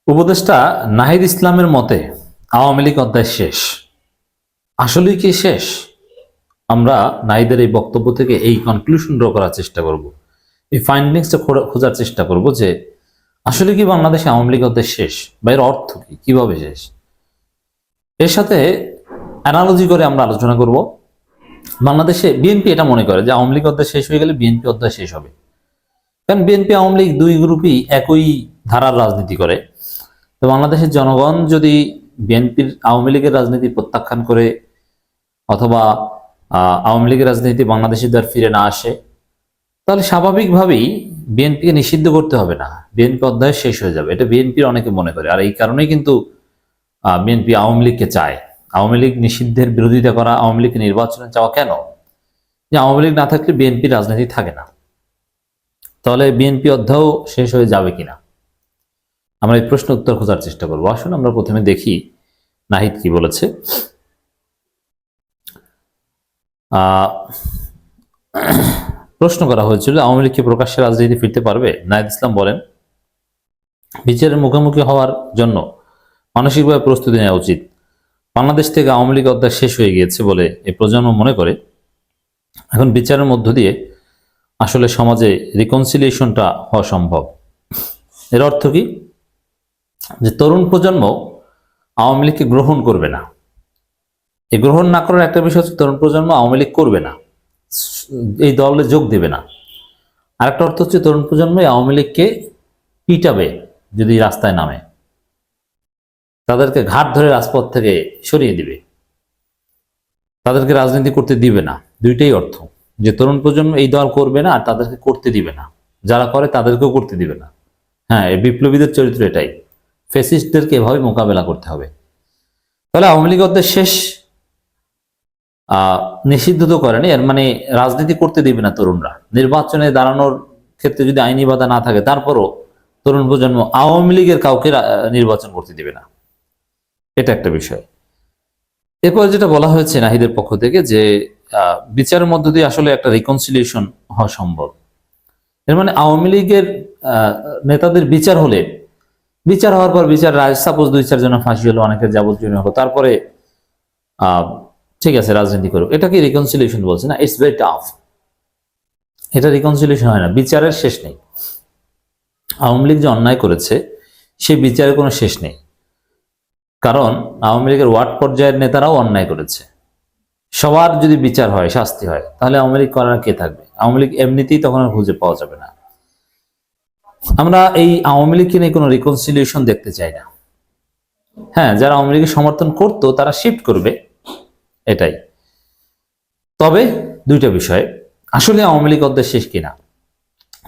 উপদেষ্টা নাহিদ ইসলামের মতে আওয়ামী লীগ অধ্যায় শেষ। আসলেই কি শেষ? আমরা নাহিদের এই বক্তব্য থেকে এই কনক্লুশন ড্র করার চেষ্টা করব, এই ফাইন্ডিংসটা খোঁজার চেষ্টা করব যে আসলে কি বাংলাদেশে আওয়ামী লীগ অধ্যায় শেষ, বা এর অর্থ কি, কিভাবে শেষ। এর সাথে অ্যানালজি করে আমরা আলোচনা করব। বাংলাদেশে বিএনপি এটা মনে করে যে আওয়ামী লীগ অধ্যায় শেষ হয়ে গেলে বিএনপি অধ্যায় শেষ হবে, কারণ বিএনপি আওয়ামী লীগ দুই গ্রুপই একই ধারার রাজনীতি করে। তো বাংলাদেশের জনগণ যদি বিএনপির আওয়ামী লীগের রাজনীতি প্রত্যাখ্যান করে অথবা আওয়ামী লীগের রাজনীতি বাংলাদেশে দ্বার ফিরে না আসে, তাহলে স্বাভাবিকভাবেই বিএনপিকে নিষিদ্ধ করতে হবে না, বিএনপি অধ্যায় শেষ হয়ে যাবে। এটা বিএনপির অনেকে মনে করে, আর এই কারণেই কিন্তু বিএনপি আওয়ামী লীগকে চায়। আওয়ামী লীগ নিষিদ্ধের বিরোধিতা করা, আওয়ামী লীগকে নির্বাচনে চাওয়া কেন? যে আওয়ামী লীগ না থাকলে বিএনপির রাজনীতি থাকে না, তাহলে বিএনপি অধ্যায় শেষ হয়ে যাবে কিনা, আমরা এই প্রশ্ন উত্তর খোঁজার চেষ্টা করবো। আসুন আমরা প্রথমে দেখি নাহিদ কি বলেছে। প্রশ্ন করা হয়েছিল আওয়ামী লীগ কি প্রকাশ্যে রাজনীতি ফিরতে পারবে। নাহিদ ইসলাম বলেন, বিচারের মুখোমুখি হওয়ার জন্য মানসিকভাবে প্রস্তুতি নেওয়া উচিত। বাংলাদেশ থেকে আওয়ামী লীগ অধ্যায় শেষ হয়ে গিয়েছে বলে এই প্রজন্ম মনে করে। এখন বিচারের মধ্য দিয়ে আসলে সমাজে রিকনসিলিয়েশনটা হওয়া সম্ভব। এর অর্থ কি? যে তরুণ প্রজন্ম আওয়ামী লীগকে গ্রহণ করবে না। এই গ্রহণ না করার একটা বিষয় হচ্ছে তরুণ প্রজন্ম আওয়ামী লীগ করবে না, এই দলে যোগ দেবে না। আরেকটা অর্থ হচ্ছে তরুণ প্রজন্ম আওয়ামী লীগকে পিটাবে যদি রাস্তায় নামে, তাদেরকে ঘাট ধরে রাজপথ থেকে সরিয়ে দিবে, তাদেরকে রাজনীতি করতে দিবে না। দুইটাই অর্থ, যে তরুণ প্রজন্ম এই দল করবে না আর তাদেরকে করতে দিবে না, যারা করে তাদেরকেও করতে দিবে না। হ্যাঁ, এই বিপ্লবীদের চরিত্র এটাই, ফ্যাসিস্টদেরকে এভাবে মোকাবেলা করতে হবে। তাহলে আওয়ামী লীগ অধ্যায় শেষ নিষিদ্ধ তো করেনি, এর মানে রাজনীতি করতে দিবে না তরুণরা। নির্বাচনে দাঁড়ানোর ক্ষেত্রে যদি আইনি বাধা না থাকে, তারপরও তরুণ প্রজন্ম আওয়ামী লীগের কাউকে নির্বাচন করতে দিবে না, এটা একটা বিষয়। এরপর যেটা বলা হয়েছে নাহিদের পক্ষ থেকে যে বিচারের মধ্য দিয়ে আসলে একটা রিকনসিলিয়েশন হওয়া সম্ভব। এর মানে আওয়ামী লীগের নেতাদের বিচার হলে, বিচার হওয়ার পর বিচার রায়, সাপোজ 2-4 জনের ফাঁসি হলো, অনেকের যাবজ্জীবন হলো, তারপরে ঠিক আছে রাজনীতি করুক, এটা কি রিকনসিলিয়েশন বলছে? না, ইটস ভেরি টাফ। এটা রিকনসিলিয়েশন হয় না, বিচারের শেষ নেই। আওয়ামী লীগ যে অন্যায় করেছে সেই বিচারের কোনো শেষ নেই, কারণ আওয়ামী লীগের ওয়ার্ড পর্যায়ের নেতারাও অন্যায় করেছে। সবার যদি বিচার হয়, শাস্তি হয়, তাহলে আওয়ামী লীগ করার কে থাকবে? আওয়ামী লীগ এমনিতেই তখন আর খুঁজে পাওয়া যাবে না। আমরা এই আওয়ামী লীগকে নিয়ে কোনো রিকনসিলিয়েশন দেখতে চাই না। হ্যাঁ, যারা আওয়ামী লীগের সমর্থন করতো তারা শিফট করবে, এটাই। তবে দুইটা বিষয়, আসলে আওয়ামী লীগ অধ্যায় শেষ কিনা।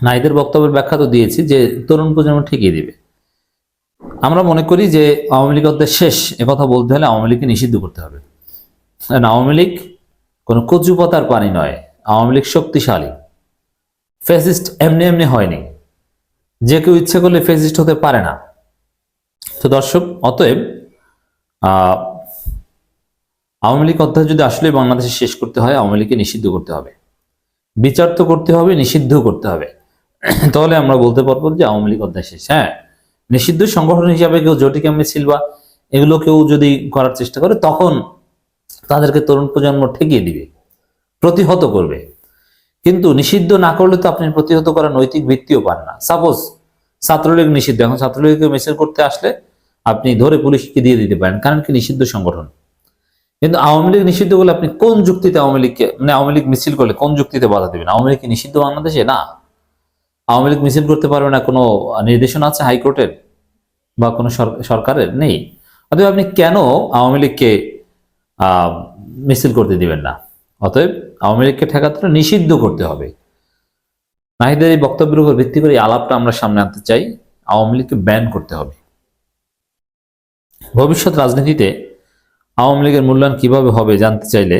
নাহিদের বক্তব্যের ব্যাখ্যা তো দিয়েছি যে তরুণ প্রজন্ম ঠিকই দিবে। আমরা মনে করি যে আওয়ামী লীগ অধ্যায় শেষ একথা বলতে হলে আওয়ামী লীগকে নিষিদ্ধ করতে হবে। আওয়ামী লীগ কোনো কচুপাতার পানি নয়, আওয়ামী লীগ শক্তিশালী। ফ্যাসিস্ট এমনি এমনি হয়নি, যে কেউ ইচ্ছে করলে ফ্যাসিস্ট হতে পারে না। তো দর্শক, অতএব আওয়ামী লীগ অধ্যায় যদি আসলে বাংলাদেশে শেষ করতে হয়, আওয়ামী লীগকে নিষিদ্ধ করতে হবে। বিচার তো করতে হবে, নিষিদ্ধ করতে হবে, তাহলে আমরা বলতে পারবো যে আওয়ামী লীগ অধ্যায় শেষ। হ্যাঁ, নিষিদ্ধ সংগঠন হিসাবে কেউ জটিকা মিছিল বা এগুলো কেউ যদি করার চেষ্টা করে, তখন তাদেরকে তরুণ প্রজন্ম ঠেকিয়ে দিবে, প্রতিহত করবে। কিন্তু নিষিদ্ধ না করলে তো আপনি প্রতিহত করার নৈতিক ভিত্তিও পান না। সাপোজ ছাত্রলীগ নিষিদ্ধ, এখন ছাত্রলীগকে মিছিল করতে আসলে আপনি ধরে পুলিশকে দিয়ে দিতে পারেন, কারণ কি নিষিদ্ধ সংগঠন। কিন্তু আওয়ামী লীগ নিষিদ্ধ করলে আপনি কোন যুক্তিতে আওয়ামী লীগকে, মানে আওয়ামী লীগ মিছিল করলে কোন যুক্তিতে বাধা দেবেন? আওয়ামী লীগ কি নিষিদ্ধ বাংলাদেশে? না, আওয়ামী লীগ মিছিল করতে পারবে না, কোনো নির্দেশনা আছে হাইকোর্টের বা কোনো সরকারের? নেই। অতএব আপনি কেন আওয়ামী লীগকে মিছিল করতে দিবেন না? অতএব আওয়ামী লীগকে ঠেকাতে হলে নিষিদ্ধ করতে হবে। নাহিদের এই বক্তব্যের উপর ভিত্তি করে আলাপটা আমরা সামনে আনতে চাই, আওয়ামী লীগকে ব্যান করতে হবে। ভবিষ্যৎ রাজনীতিতে আওয়ামী লীগের মূল্যায়ন কিভাবে হবে জানতে চাইলে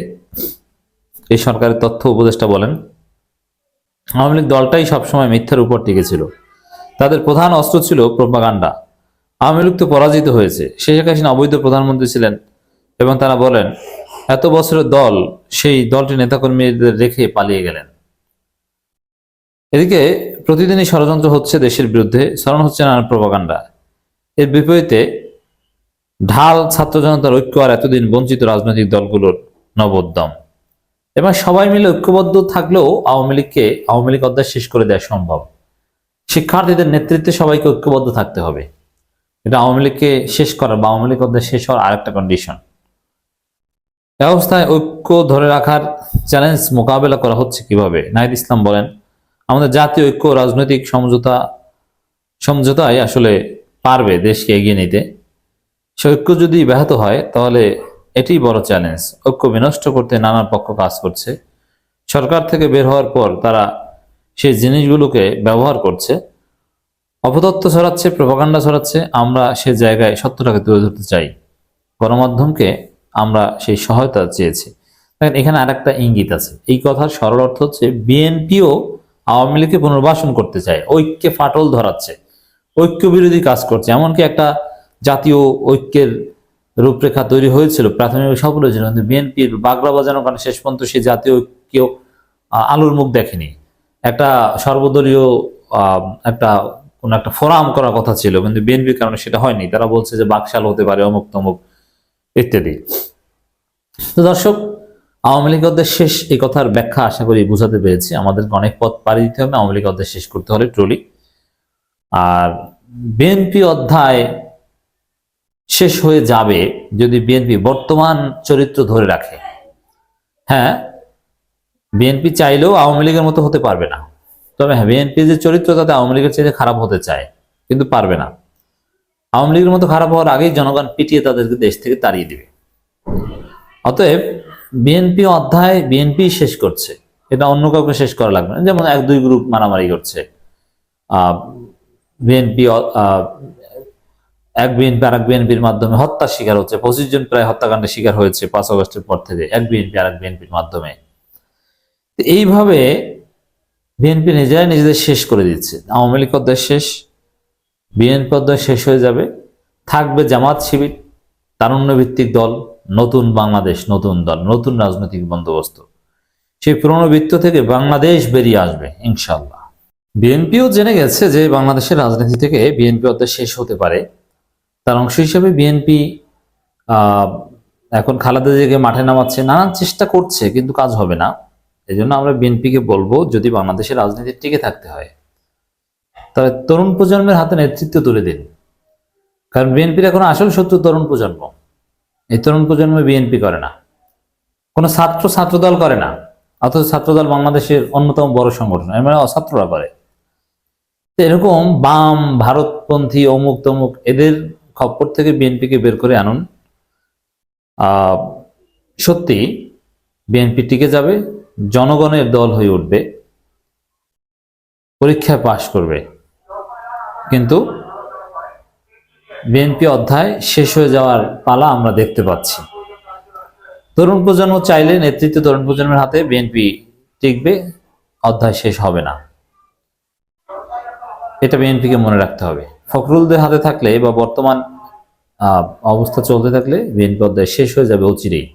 এই সরকারের তথ্য উপদেষ্টা বলেন, আওয়ামী লীগ দলটাই সবসময় মিথ্যার উপর টিকেছিল, তাদের প্রধান অস্ত্র ছিল প্রোপাগান্ডা। আওয়ামী লীগ তো পরাজিত হয়েছে, শেখ হাসিনা অবৈধ প্রধানমন্ত্রী ছিলেন এবং তারা বলেন এত বছরের দল, সেই দলটি নেতাকর্মীদের রেখে পালিয়ে গেলেন। এদিকে প্রতিদিনই ষড়যন্ত্র হচ্ছে দেশের বিরুদ্ধে, ছড়ানো হচ্ছে নানা প্রোপাগান্ডা। এর বিপরীতে ঢাল ছাত্র জনতার ঐক্য আর এতদিন বঞ্চিত রাজনৈতিক দলগুলোর নবোদ্যম। এবং সবাই মিলে ঐক্যবদ্ধ থাকলেও আওয়ামী লীগ অধ্যায় শেষ করে দেওয়া সম্ভব। শিক্ষার্থীদের নেতৃত্বে সবাইকে ঐক্যবদ্ধ থাকতে হবে। এটা আওয়ামী লীগকে শেষ করার বা আওয়ামী লীগ অধ্যায় শেষ হওয়ার আরেকটা কন্ডিশন। এ অবস্থায় ঐক্য ধরে রাখার চ্যালেঞ্জ মোকাবেলা করা হচ্ছে কিভাবে? নাহিদ ইসলাম বলেন, আমাদের জাতীয় ঐক্য রাজনৈতিক সমঝোতায় আসলে পারবে দেশকে এগিয়ে নিতে। সে ঐক্য যদি ব্যাহত হয় তাহলে এটি বড় চ্যালেঞ্জ। ঐক্য বিনষ্ট করতে নানা পক্ষ কাজ করছে। সরকার থেকে বের হওয়ার পর তারা সেই জিনিসগুলোকে ব্যবহার করছে, অপতথ্য ছড়াচ্ছে, প্রপাগান্ডা ছড়াচ্ছে। আমরা সে জায়গায় সত্যটাকে তুলে ধরতে চাই। গণমাধ্যমকে আমরা সেই সহায়তা চেয়েছি। দেখেন, এখানে আরেকটা ইঙ্গিত আছে। এই কথার সরল অর্থ হচ্ছে বিএনপিও আওয়ামী লীগকে পুনর্বাসন করতে চায়, ঐক্যে ফাটল ধরাচ্ছে, ঐক্য বিরোধী কাজ করছে। এমনকি একটা জাতীয় ঐক্যের রূপরেখা তৈরি হয়েছিল, প্রাথমিকভাবে সফল হয়েছিল, কিন্তু বিএনপির বাগড়া বাজানোর কারণে শেষ পর্যন্ত সেই জাতীয় ঐক্য আলোর মুখ দেখেনি। একটা সর্বদলীয় কোন একটা ফোরাম করার কথা ছিল, কিন্তু বিএনপির কারণে সেটা হয়নি। তারা বলছে যে বাকশাল হতে পারে, অমুক তমুক ইত্যাদি। তো দর্শক, আওয়ামী লীগ অধ্যায় শেষ এই কথার ব্যাখ্যা আশা করি বুঝাতে পেরেছি। আমাদেরকে অনেক পথ পাড়ি দিতে হবে আওয়ামী লীগ অধ্যায় শেষ করতে হলে ট্রলি। আর বিএনপি অধ্যায় শেষ হয়ে যাবে যদি বিএনপি বর্তমান চরিত্র ধরে রাখে। হ্যাঁ, বিএনপি চাইলেও আওয়ামী লীগের মতো হতে পারবে না। তবে হ্যাঁ, বিএনপি যে চরিত্র তাতে আওয়ামী লীগের চাইতে খারাপ হতে চায়, কিন্তু পারবে না। আওয়ামী লীগের মতো খারাপ হওয়ার আগেই জনগণ পিটিয়ে তাদেরকে দেশ থেকে তাড়িয়ে দিবে। অতএব বিএনপি অধ্যায় বিএনপি শেষ করছে, এটা অন্য কাউকে শেষ করা লাগবে না। যেমন এক দুই গ্রুপ মারামারি করছে, বিএনপি এক বিএনপি আর এক বিএনপির মাধ্যমে হত্যার শিকার হচ্ছে। 25 জন প্রায় হত্যাকাণ্ডের শিকার হয়েছে 5 আগস্টের পর থেকে, এক বিএনপি আর এক বিএনপির মাধ্যমে। এইভাবে বিএনপি নিজেরাই নিজেদের শেষ করে দিচ্ছে। আওয়ামী লীগ অধ্যায় শেষ, বিএনপি অধ্যায় শেষ হয়ে যাবে। থাকবে জামাত শিবির, তারুণ্য ভিত্তিক দল, নতুন বাংলাদেশ, নতুন দল, নতুন রাজনৈতিক বন্দোবস্ত। সেই পুরনো বৃত্ত থেকে বাংলাদেশ বেরিয়ে আসবে ইনশাল্লাহ। বিএনপিও জেনে গেছে যে বাংলাদেশের রাজনীতি থেকে বিএনপি অধ্যায় শেষ হতে পারে। তার অংশ হিসেবে বিএনপি এখন খালেদা জিয়াকে মাঠে নামাচ্ছে, নানান চেষ্টা করছে, কিন্তু কাজ হবে না। এই জন্য আমরা বিএনপিকে বলবো, যদি বাংলাদেশের রাজনীতি টিকে থাকতে হয় তাহলে তরুণ প্রজন্মের হাতে নেতৃত্ব তুলে দিন। কারণ বিএনপির এখন আসল শত্রু তরুণ প্রজন্ম। এই তরুণ প্রজন্ম বিএনপি করে না, কোনো ছাত্রদল করে না। অথচ ছাত্রদল বাংলাদেশের অন্যতম বড় সংগঠন, এর মানে অছাত্ররা করে। এরকম বাম, ভারতপন্থী, অমুক তমুক এদের খপ্পর থেকে বিএনপিকে বের করে আনুন। সত্যি বিএনপি টিকে যাবে, জনগণের দল হয়ে উঠবে, পরীক্ষায় পাশ করবে। কিন্তু বিএনপি অধ্যায় শেষ হয়ে যাওয়ার পালা আমরা দেখতে পাচ্ছি। তরুণ প্রজন্ম চাইলে নেতৃত্ব তরুণ প্রজন্মের হাতে বিএনপি টিকবে, অধ্যায় শেষ হবে না। এটা বিএনপিকে মনে রাখতে হবে। ফখরুলদের হাতে থাকলে বা বর্তমান অবস্থা চলতে থাকলে বিএনপি অধ্যায় শেষ হয়ে যাবে অচিরেই।